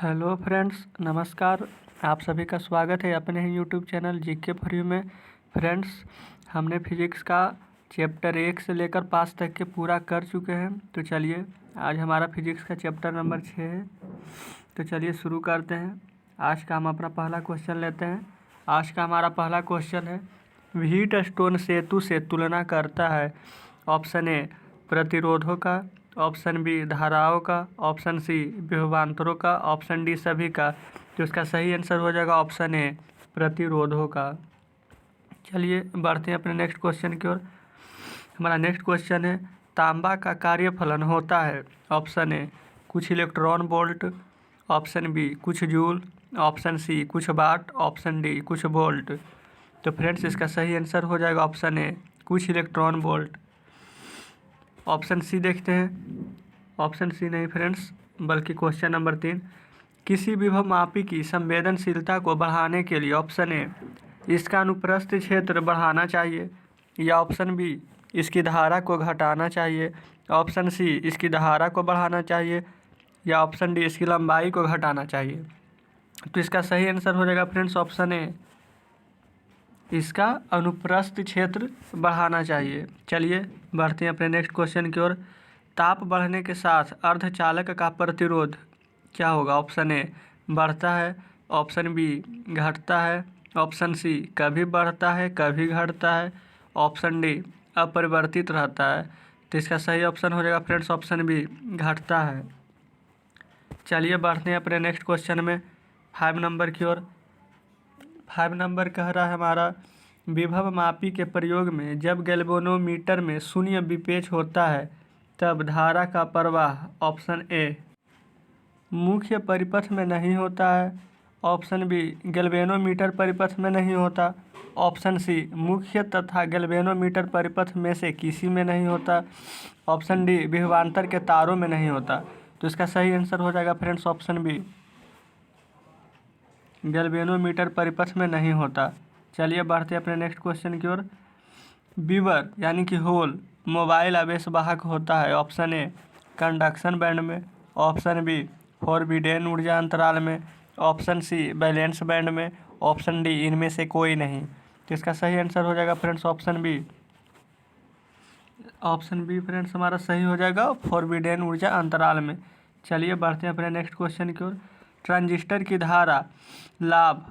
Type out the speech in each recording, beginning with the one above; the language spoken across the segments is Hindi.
हेलो फ्रेंड्स, नमस्कार। आप सभी का स्वागत है अपने ही YouTube channel GK for you में। फ्रेंड्स, हमने फिजिक्स का चैप्टर 1 से लेकर 5 तक के पूरा कर चुके हैं। तो चलिए, आज हमारा फिजिक्स का चैप्टर नंबर 6 है। तो चलिए शुरू करते हैं। आज का हम अपना पहला क्वेश्चन लेते हैं। आज का हमारा पहला क्वेश्चन है, व्हीट स्टोन सेतु से तुलना करता है। ऑप्शन ए प्रतिरोधों का, ऑप्शन बी धाराओं का, ऑप्शन सी विभवांतरों का, ऑप्शन डी सभी का। तो इसका सही आंसर हो जाएगा ऑप्शन ए प्रतिरोधों का। चलिए बढ़ते हैं अपने नेक्स्ट क्वेश्चन की ओर। हमारा नेक्स्ट क्वेश्चन है, तांबा का कार्यफलन होता है। ऑप्शन ए कुछ इलेक्ट्रॉन वोल्ट, ऑप्शन बी कुछ जूल, ऑप्शन सी कुछ वाट, ऑप्शन डी कुछ वोल्ट। तो फ्रेंड्स, इसका सही आंसर हो जाएगा ऑप्शन ए कुछ इलेक्ट्रॉन वोल्ट। ऑप्शन सी देखते हैं। ऑप्शन सी नहीं फ्रेंड्स, बल्कि क्वेश्चन नंबर 3, किसी विभवमापी की संवेदनशीलता को बढ़ाने के लिए ऑप्शन ए इसका अनुप्रस्थ क्षेत्र बढ़ाना चाहिए, या ऑप्शन बी इसकी धारा को घटाना चाहिए, ऑप्शन सी इसकी धारा को बढ़ाना चाहिए, या ऑप्शन डी इसकी लंबाई को घटाना चाहिए। तो इसका सही आंसर हो जाएगा फ्रेंड्स ऑप्शन ए इसका अनुप्रस्थ क्षेत्र बढ़ाना चाहिए। चलिए बढ़ते हैं अपने नेक्स्ट क्वेश्चन की ओर। ताप बढ़ने के साथ अर्धचालक का प्रतिरोध क्या होगा? ऑप्शन ए बढ़ता है, ऑप्शन बी घटता है, ऑप्शन सी कभी बढ़ता है कभी घटता है, ऑप्शन डी अपरिवर्तित रहता है। तो इसका सही ऑप्शन हो जाएगा फ्रेंड्स ऑप्शन बी घटता है। चलिए बढ़ते हैं अपने नेक्स्ट क्वेश्चन में 5 नंबर की ओर। 5 नंबर कह रहा है हमारा, विभव मापी के प्रयोग में जब गैल्वेनोमीटर में शून्य विपेच होता है तब धारा का प्रवाह ऑप्शन ए मुख्य परिपथ में नहीं होता है, ऑप्शन बी गैल्वेनोमीटर परिपथ में नहीं होता, ऑप्शन सी मुख्य तथा गैल्वेनोमीटर परिपथ में से किसी में नहीं होता, ऑप्शन डी विभवांतर के तारों में नहीं होता। तो इसका सही आंसर हो जाएगा फ्रेंड्स ऑप्शन बी गैल्वेनोमीटर परिपथ में नहीं होता। चलिए बढ़ते अपने नेक्स्ट क्वेश्चन की ओर। बीवर यानी कि होल मोबाइल आवेशवाहक होता है। ऑप्शन ए कंडक्शन बैंड में, ऑप्शन बी फॉरबिडेन ऊर्जा अंतराल में, ऑप्शन सी बैलेंस बैंड में, ऑप्शन डी इनमें से कोई नहीं। तो इसका सही आंसर हो जाएगा friends option B. Option B friends हमारा सही हो जाएगा फॉरबिडेन ऊर्जा अंतराल में। चलिए बढ़ते हैं अपने नेक्स्ट क्वेश्चन की ओर। ट्रांजिस्टर की धारा लाभ,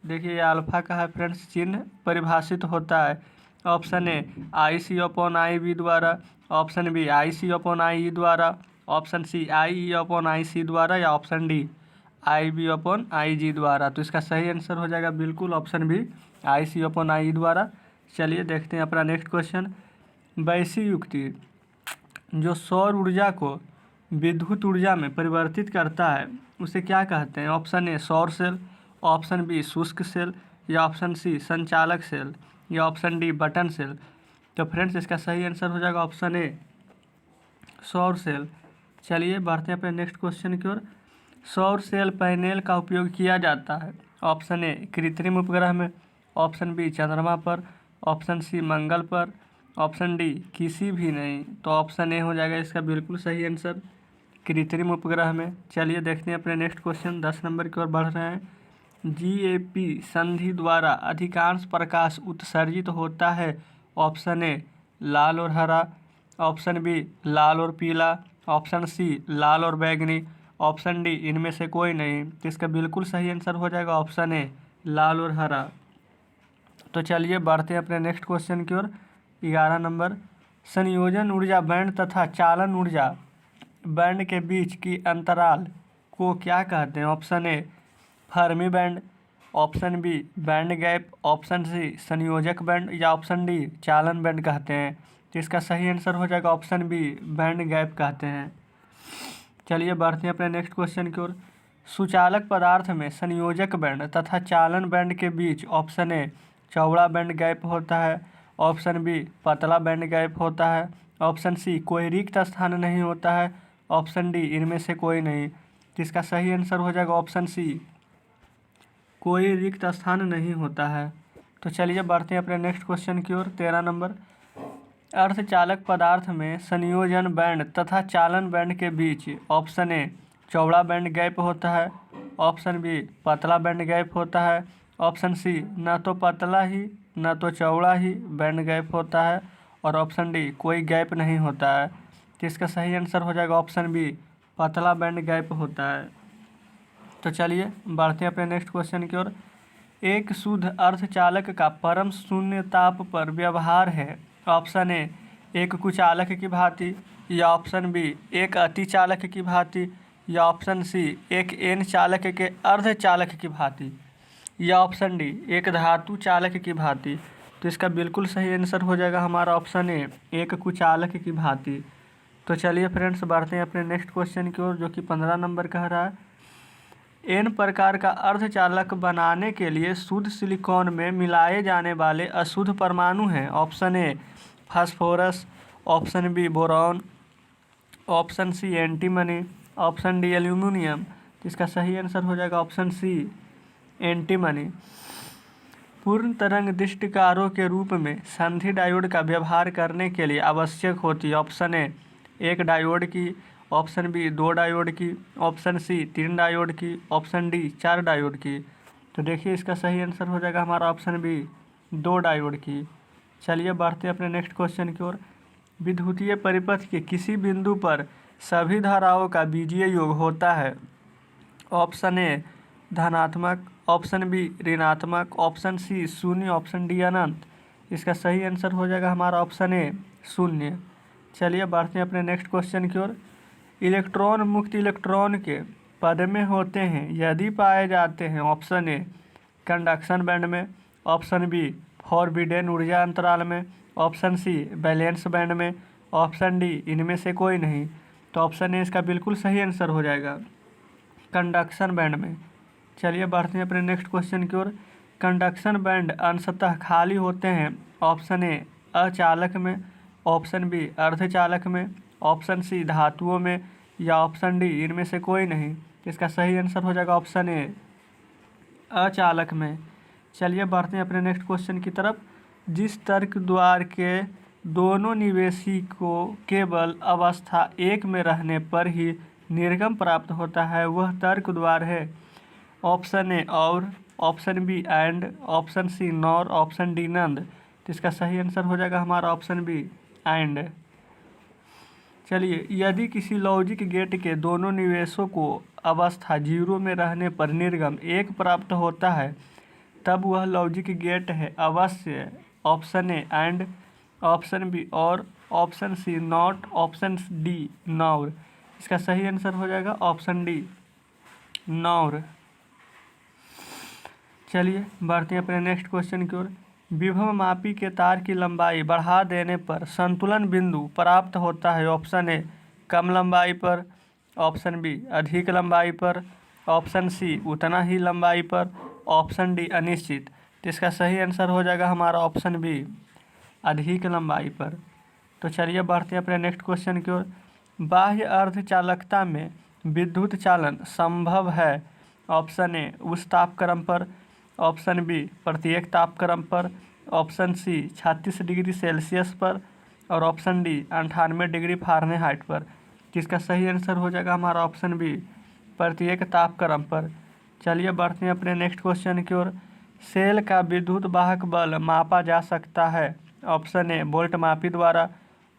देखिए ये अल्फा का है फ्रेंड्स, चिन्ह परिभाषित होता है। Option A I C upon I B द्वारा, option B I C upon I E द्वारा, option C I E upon I C द्वारा, या option D I B upon I G द्वारा। तो इसका सही आंसर हो जाएगा बिल्कुल option B I C upon I E द्वारा। चलिए देखते हैं अपना नेक्स्ट क्वेश्चन। वैसी युक्ति जो सौर ऊर्जा को विद्युत ऊर्जा में परिवर्तित करता है उसे क्या कहते हैं? ऑप्शन ए सौर सेल, ऑप्शन बी शुष्क सेल, या ऑप्शन सी संचालक सेल, या ऑप्शन डी बटन सेल। तो फ्रेंड्स, इसका सही आंसर हो जाएगा ऑप्शन ए सौर सेल। चलिए बढ़ते हैं अपने नेक्स्ट क्वेश्चन की ओर। सौर सेल पैनल का उपयोग किया जाता है। ऑप्शन ए कृत्रिम उपग्रह में, ऑप्शन बी चंद्रमा पर, ऑप्शन सी मंगल पर, ऑप्शन डी किसी भी नहीं। तो ऑप्शन ए हो जाएगा इसका बिल्कुल सही आंसर कृत्रिम उपग्रह में। चलिए देखते हैं अपने नेक्स्ट क्वेश्चन 10 नंबर की ओर बढ़ रहे हैं। GAP संधि द्वारा अधिकांश प्रकाश उत्सर्जित होता है। ऑप्शन ए लाल और हरा, ऑप्शन बी लाल और पीला, ऑप्शन सी लाल और बैंगनी, ऑप्शन डी इनमें से कोई नहीं। तो इसका बिल्कुल सही आंसर हो जाएगा ऑप्शन ए लाल और हरा। तो चलिए बढ़ते हैं अपने नेक्स्ट क्वेश्चन की ओर 11 नंबर। संयोजन ऊर्जा बैंड तथा चालन ऊर्जा बैंड के बीच की अंतराल को क्या कहते हैं? Option A Fermi band, option B band gap, option C संयोजक बैंड, या ऑप्शन डी चालन बैंड कहते हैं। तो इसका सही आंसर हो जाएगा ऑप्शन बी बैंड गैप कहते हैं। चलिए बढ़ते हैं अपने नेक्स्ट क्वेश्चन की ओर। सुचालक पदार्थ में संयोजक बैंड तथा चालन बैंड के बीच ऑप्शन ए चौड़ा बैंड गैप होता है, ऑप्शन बी पतला बैंड गैप होता है, ऑप्शन सी कोई रिक्त स्थान नहीं होता है, ऑप्शन डी इनमें से कोई नहीं। तो इसका सही आंसर हो जाएगा ऑप्शन सी कोई रिक्त स्थान नहीं होता है। तो चलिए बढ़ते हैं अपने नेक्स्ट क्वेश्चन की ओर 13 नंबर। अर्धचालक पदार्थ में संयोजन बैंड तथा चालन बैंड के बीच ऑप्शन ए चौड़ा बैंड गैप होता है, ऑप्शन बी पतला बैंड गैप होता है। ऑप्शन सी न तो पतला ही न तो चौड़ा ही बैंड गैप होता है। और ऑप्शन डी कोई गैप नहीं होता है। तो इसका सही आंसर हो जाएगा ऑप्शन बी पतला बैंड गैप होता है। तो चलिए बढ़ते हैं अपने नेक्स्ट क्वेश्चन की ओर। एक शुद्ध अर्धचालक का परम शून्य ताप पर व्यवहार है। ऑप्शन ए एक कुचालक की भांति, या ऑप्शन बी एक अतिचालक की भांति, या ऑप्शन सी एक एन चालक के अर्धचालक की भांति, या ऑप्शन डी एक धातु चालक की भांति। तो इसका बिल्कुल सही आंसर हो जाएगा हमारा ऑप्शन ए एक कुचालक की भांति। तो चलिए फ्रेंड्स बढ़ते हैं अपने नेक्स्ट क्वेश्चन की ओर, जो कि 15 नंबर कह रहा है। एन प्रकार का अर्धचालक बनाने के लिए शुद्ध सिलिकॉन में मिलाए जाने वाले अशुद्ध परमाणु हैं। Option A phosphorus, option B boron, option C antimony, option D aluminium. तो इसका सही आंसर हो जाएगा ऑप्शन सी एंटीमनी। पूर्ण तरंग दृष्टिकारों के रूप में संधि डायोड का व्यवहार करने के लिए आवश्यक होती है। ऑप्शन ए एक डायोड की, ऑप्शन बी 2 डायोड की, ऑप्शन सी 3 डायोड की, ऑप्शन डी 4 डायोड की। तो देखिए इसका सही आंसर हो जाएगा हमारा ऑप्शन बी 2 डायोड की। चलिए बढ़ते हैं अपने नेक्स्ट क्वेश्चन की ओर। विद्युतीय परिपथ के किसी बिंदु पर सभी धाराओं का बीजीय योग होता है। ऑप्शन ए धनात्मक, ऑप्शन बी ऋणात्मक, ऑप्शन सी शून्य, ऑप्शन डी अनंत। इसका सही आंसर हो जाएगा हमारा ऑप्शन ए शून्य। चलिए बढ़ते हैं अपने नेक्स्ट क्वेश्चन की ओर। इलेक्ट्रॉन मुक्त इलेक्ट्रॉन के पद में होते हैं यदि पाए जाते हैं। ऑप्शन ए कंडक्शन बैंड में, ऑप्शन बी फॉरबिडेन ऊर्जा अंतराल में, ऑप्शन सी बैलेंस बैंड में, ऑप्शन डी इनमें से कोई नहीं। तो ऑप्शन ए इसका बिल्कुल सही आंसर हो जाएगा कंडक्शन बैंड में। चलिए बढ़ते हैं अपने नेक्स्ट क्वेश्चन की ओर। कंडक्शन बैंड अंशतः खाली होते हैं। ऑप्शन ए अचालक में, ऑप्शन बी अर्धचालक में, ऑप्शन सी धातुओं में, या ऑप्शन डी इनमें से कोई नहीं। इसका सही आंसर हो जाएगा ऑप्शन ए अचालक में। चलिए बढ़ते हैं अपने नेक्स्ट क्वेश्चन की तरफ। जिस तर्क द्वार के दोनों निवेशी को केवल अवस्था 1 में रहने पर ही निर्गम प्राप्त होता है वह तर्क द्वार है। Option A or, option B and, option C nor, option D nand. तो इसका सही आंसर हो जाएगा हमारा ऑप्शन बी एंड। चलिए यदि किसी लॉजिक गेट के दोनों निवेशों को अवस्था 0 में रहने पर निर्गम 1 प्राप्त होता है तब वह लॉजिक गेट है अवश्य। Option A and, option B or, option C not, option D nor. इसका सही आंसर हो जाएगा ऑप्शन डी नॉर। चलिए बढ़ते हैं अपने नेक्स्ट क्वेश्चन की ओर। विभव मापी के तार की लंबाई बढ़ा देने पर संतुलन बिंदु प्राप्त होता है। ऑप्शन ए कम लंबाई पर, ऑप्शन बी अधिक लंबाई पर, ऑप्शन सी उतना ही लंबाई पर, ऑप्शन डी अनिश्चित। तो इसका सही आंसर हो जाएगा हमारा ऑप्शन बी अधिक लंबाई पर। तो चलिए बढ़ते हैं अपने नेक्स्ट क्वेश्चन की ओर। बाह्य अर्धचालकता में विद्युत चालन संभव है। ऑप्शन ए उस तापक्रम पर, ऑप्शन बी प्रत्येक तापक्रम पर, ऑप्शन सी 36 डिग्री सेल्सियस पर, और ऑप्शन डी 98 डिग्री फ़ारेनहाइट पर। जिसका सही आंसर हो जाएगा हमारा ऑप्शन बी प्रत्येक तापक्रम पर। चलिए बढ़ते हैं अपने नेक्स्ट क्वेश्चन की ओर। सेल का विद्युत वाहक बल मापा जा सकता है। ऑप्शन ए वोल्ट मापी द्वारा,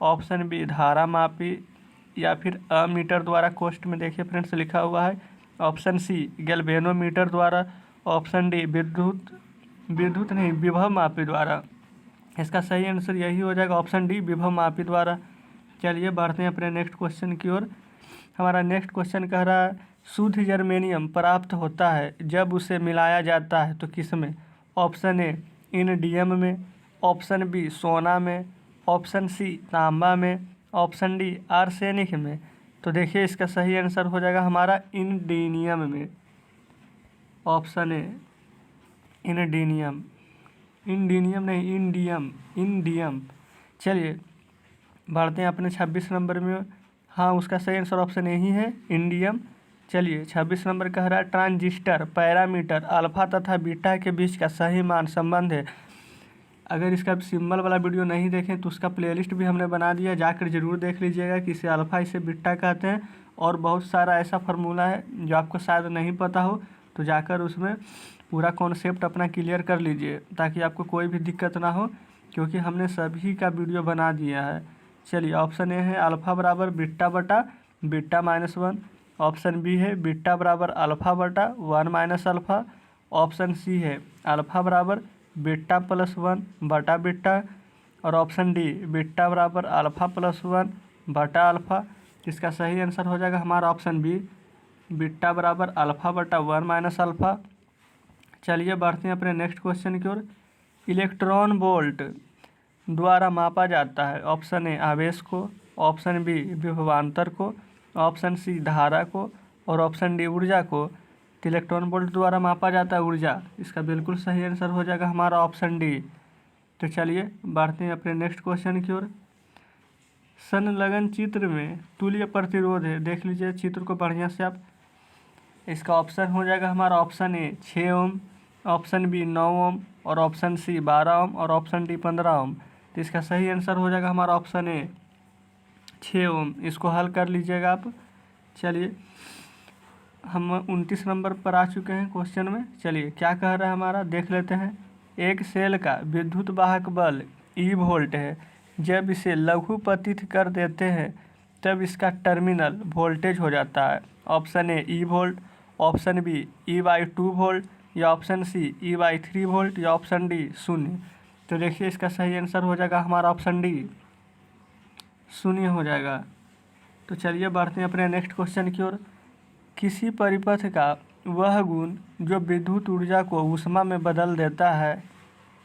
ऑप्शन बी धारा मापी, या फिर अमीटर द्वारा। कोष्ठ में देखिए फ्रेंड्स लिखा हुआ है। ऑप्शन सी गैल्वेनोमीटर द्वारा, ऑप्शन डी विद्युत नहीं विभव मापी द्वारा। इसका सही आंसर यही हो जाएगा ऑप्शन डी विभव मापी द्वारा। चलिए बढ़ते हैं अपने नेक्स्ट क्वेश्चन की ओर। हमारा नेक्स्ट क्वेश्चन कह रहा है शुद्ध जर्मेनियम प्राप्त होता है जब उसे मिलाया जाता है तो किस में। ऑप्शन ए इनडियम में, ऑप्शन बी सोना में, ऑप्शन सी तांबा में, ऑप्शन डी आर्सेनिक में। तो देखिए इसका सही आंसर हो जाएगा हमारा इंडिनियम में। ऑप्शन ए इनडिनियम, इंडिनियम नहीं इंडियम। चलिए बढ़ते हैं अपने 26 नंबर में। हाँ उसका सही आंसर ऑप्शन ए ही है इंडियम। चलिए 26 नंबर कह रहा है ट्रांजिस्टर पैरामीटर अल्फा तथा बीटा के बीच का सही मान संबंध है। अगर इसका सिंबल वाला वीडियो नहीं देखें तो उसका प्लेलिस्ट भी हमने बना दिया, जाकर जरूर देख लीजिएगा कि इसे अल्फा इसे बीटा कहते हैं और बहुत सारा ऐसा फार्मूला है जो आपको शायद नहीं पता हो, तो जाकर उसमें पूरा कॉन्सेप्ट अपना क्लियर कर लीजिए ताकि आपको कोई भी दिक्कत ना हो, क्योंकि हमने सभी का वीडियो बना दिया है। चलिए, ऑप्शन ए है अल्फ़ा बराबर बीटा बटा बीटा माइनस 1। ऑप्शन बी है बीटा बराबर अल्फ़ा बटा 1 माइनस अल्फ़ा। ऑप्शन सी है अल्फ़ा बराबर बीटा प्लस 1 बटा बीटा। और ऑप्शन डी बीटा बराबर अल्फ़ा प्लस 1 बटा अल्फ़ा। इसका सही आंसर हो जाएगा हमारा ऑप्शन बी, बीटा बराबर अल्फ़ा बटा 1 माइनस अल्फ़ा। चलिए बढ़ते हैं अपने नेक्स्ट क्वेश्चन की ओर। इलेक्ट्रॉन वोल्ट द्वारा मापा जाता है। ऑप्शन ए आवेश को, ऑप्शन बी विभवांतर को, ऑप्शन सी धारा को और ऑप्शन डी ऊर्जा को। तो इलेक्ट्रॉन वोल्ट द्वारा मापा जाता है ऊर्जा, इसका बिल्कुल सही आंसर हो जाएगा हमारा ऑप्शन डी। तो चलिए बढ़ते हैं अपने नेक्स्ट क्वेश्चन की ओर। संलग्न चित्र में तुल्य प्रतिरोध है, देख लीजिए चित्र को बढ़िया से आप। इसका ऑप्शन हो जाएगा हमारा option A 6 ohm, option B 9 ohm और ऑप्शन सी 12 ओम और ऑप्शन डी 15 ओम। तो इसका सही आंसर हो जाएगा हमारा ऑप्शन ए 6 ओम। इसको हल कर लीजिएगा आप। चलिए हम 29 नंबर पर आ चुके हैं क्वेश्चन में। चलिए क्या कह रहा है हमारा, देख लेते हैं। एक सेल का विद्युत वाहक बल ई वोल्ट है। जब इसे लघुपतित कर देते हैं तब इसका टर्मिनल वोल्टेज हो जाता है। Option A E volt, option B E/2 volt या ऑप्शन सी E/3 वोल्ट या ऑप्शन डी 0। तो देखिए इसका सही आंसर हो जाएगा हमारा ऑप्शन डी 0 हो जाएगा। तो चलिए बढ़ते हैं अपने नेक्स्ट क्वेश्चन की ओर। किसी परिपथ का वह गुण जो विद्युत ऊर्जा को ऊष्मा में बदल देता है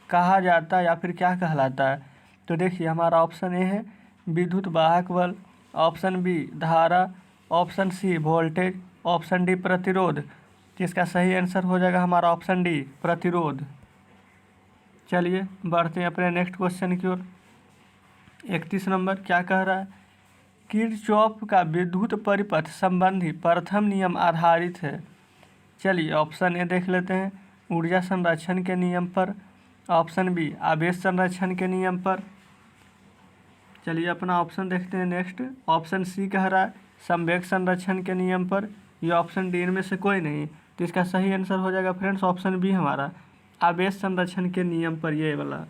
कहा जाता है या फिर क्या कहलाता है। तो देखिए हमारा ऑप्शन ए है विद्युत वाहक बल, ऑप्शन बी धारा, option C voltage, option D प्रतिरोध। जिसका सही आंसर हो जाएगा हमारा ऑप्शन डी प्रतिरोध। चलिए बढ़ते हैं अपने नेक्स्ट क्वेश्चन की ओर। 31 नंबर क्या कह रहा है, किरचॉफ का विद्युत परिपथ संबंधी प्रथम नियम आधारित है। चलिए ऑप्शन ए देख लेते हैं ऊर्जा संरक्षण के नियम पर, ऑप्शन बी आवेश संरक्षण के नियम पर। चलिए अपना ऑप्शन देखते हैं नेक्स्ट। ऑप्शन सी कह रहा है संवेग संरक्षण के नियम पर, या ऑप्शन डी इनमें से कोई नहीं। तो इसका सही आंसर हो जाएगा फ्रेंड्स ऑप्शन बी हमारा आवेश संरक्षण के नियम पर, ये वाला।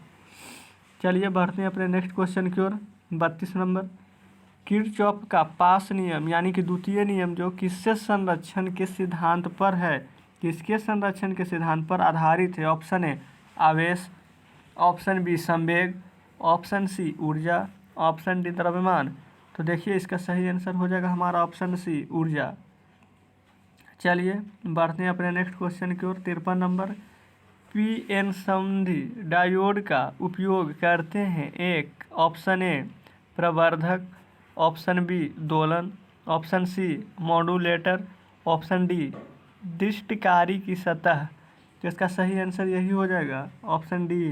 चलिए बढ़ते हैं अपने नेक्स्ट क्वेश्चन की ओर। 32 नंबर किरचॉफ का पास नियम यानी कि द्वितीय नियम जो किससे संरक्षण के सिद्धांत पर है, किसके संरक्षण के सिद्धांत पर आधारित है। ऑप्शन ए आवेश, ऑप्शन बी संवेग, ऑप्शन सी ऊर्जा, ऑप्शन डी द्रव्यमान। तो देखिए इसका सही आंसर हो जाएगा हमारा ऑप्शन सी ऊर्जा। चलिए बढ़ते हैं अपने नेक्स्ट क्वेश्चन की ओर। 53 नंबर पीएन संधि डायोड का उपयोग करते हैं। एक ऑप्शन ए प्रवर्धक, ऑप्शन बी दोलन, option C modulator, option D दृष्टिकारी की सतह। तो इसका सही आंसर यही हो जाएगा ऑप्शन डी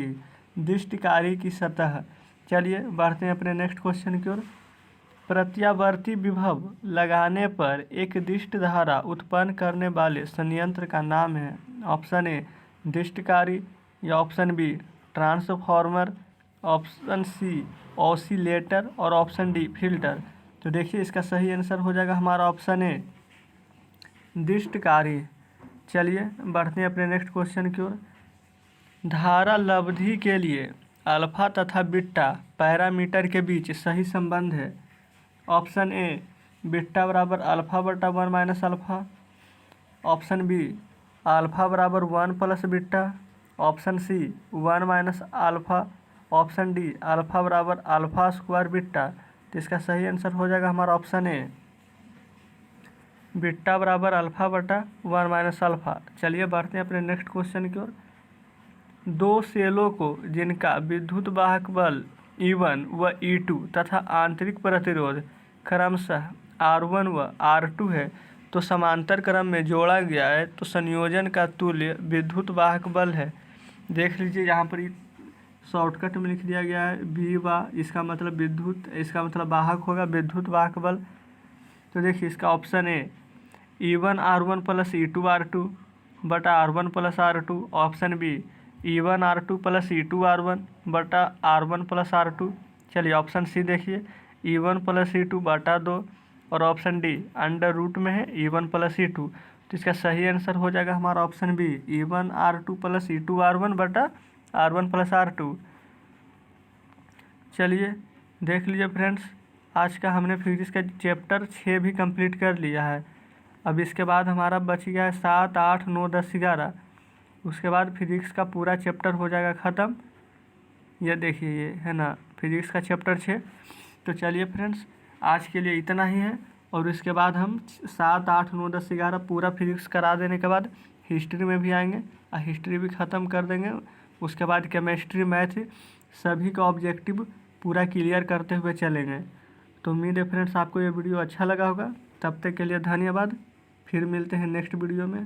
दृष्टिकारी की सतह। चलिए बढ़ते हैं अपने नेक्स्ट क्वेश्चन की ओर। प्रत्यावर्ती विभव लगाने पर एक दृष्ट धारा उत्पन्न करने वाले संयंत्र का नाम है। ऑप्शन ए दृष्टिकारी या option B transformer, option C oscillator और ऑप्शन डी फिल्टर। तो देखिए इसका सही आंसर हो जाएगा हमारा ऑप्शन ए दृष्टिकारी। चलिए बढ़ते हैं अपने नेक्स्ट क्वेश्चन की ओर। धारा लब्धि के लिए अल्फा तथा बीटा पैरामीटर के बीच सही संबंध है। ऑप्शन ए बीटा बराबर अल्फा बटा 1 minus alpha, option B alpha बराबर 1 plus beta, option C 1 minus alpha, option D alpha बराबर अल्फा स्क्वायर बीटा। तो इसका सही आंसर हो जाएगा हमारा ऑप्शन ए बीटा बराबर अल्फा बटा 1 माइनस अल्फा। चलिए बढ़ते हैं अपने नेक्स्ट क्वेश्चन की ओर। दो सेलों को जिनका विद्युत वाहक बल E1 व E2 तथा आंतरिक प्रतिरोध क्रमशः R1 व R2 है तो समांतर क्रम में जोड़ा गया है, तो संयोजन का तुल्य विद्युत वाहक बल है। देख लीजिए यहाँ पर शॉर्टकट में लिख दिया गया है V वा, इसका मतलब विद्युत, इसका मतलब वाहक होगा विद्युत वाहक बल। तो देखिए इसका option A E1 R1 plus E2 R2 बटा R1 plus R2, option B E1 R2 plus E2 R1 बटा R1 प्लस R2। चलिए ऑप्शन सी देखिए E1 प्लस E2 बटा 2, और ऑप्शन डी अंडर रूट में है E1 प्लस E2। तो इसका सही आंसर हो जाएगा हमारा option B E1R2 plus E2R1 बटा R1 प्लस R2। चलिए देख लीजिए फ्रेंड्स, आज का हमने फिजिक्स का चैप्टर 6 भी कंप्लीट कर लिया है। अब इसके बाद हमारा बच गया है 7, 8, 9, 10, 11। उसके बाद फिजिक्स का पूरा चैप्टर हो जाएगा ख़त्म। ये देखिए ये है ना फिजिक्स का चैप्टर 6। तो चलिए फ्रेंड्स, आज के लिए इतना ही है। और इसके बाद हम 7, 8, 9, 10, 11 पूरा फिजिक्स करा देने के बाद हिस्ट्री में भी आएंगे और हिस्ट्री भी ख़त्म कर देंगे। उसके बाद केमिस्ट्री, मैथ सभी का ऑब्जेक्टिव पूरा क्लियर करते हुए चलेंगे। तो उम्मीद है फ्रेंड्स आपको ये वीडियो अच्छा लगा होगा। तब तक के लिए धन्यवाद। फिर मिलते हैं नेक्स्ट वीडियो में।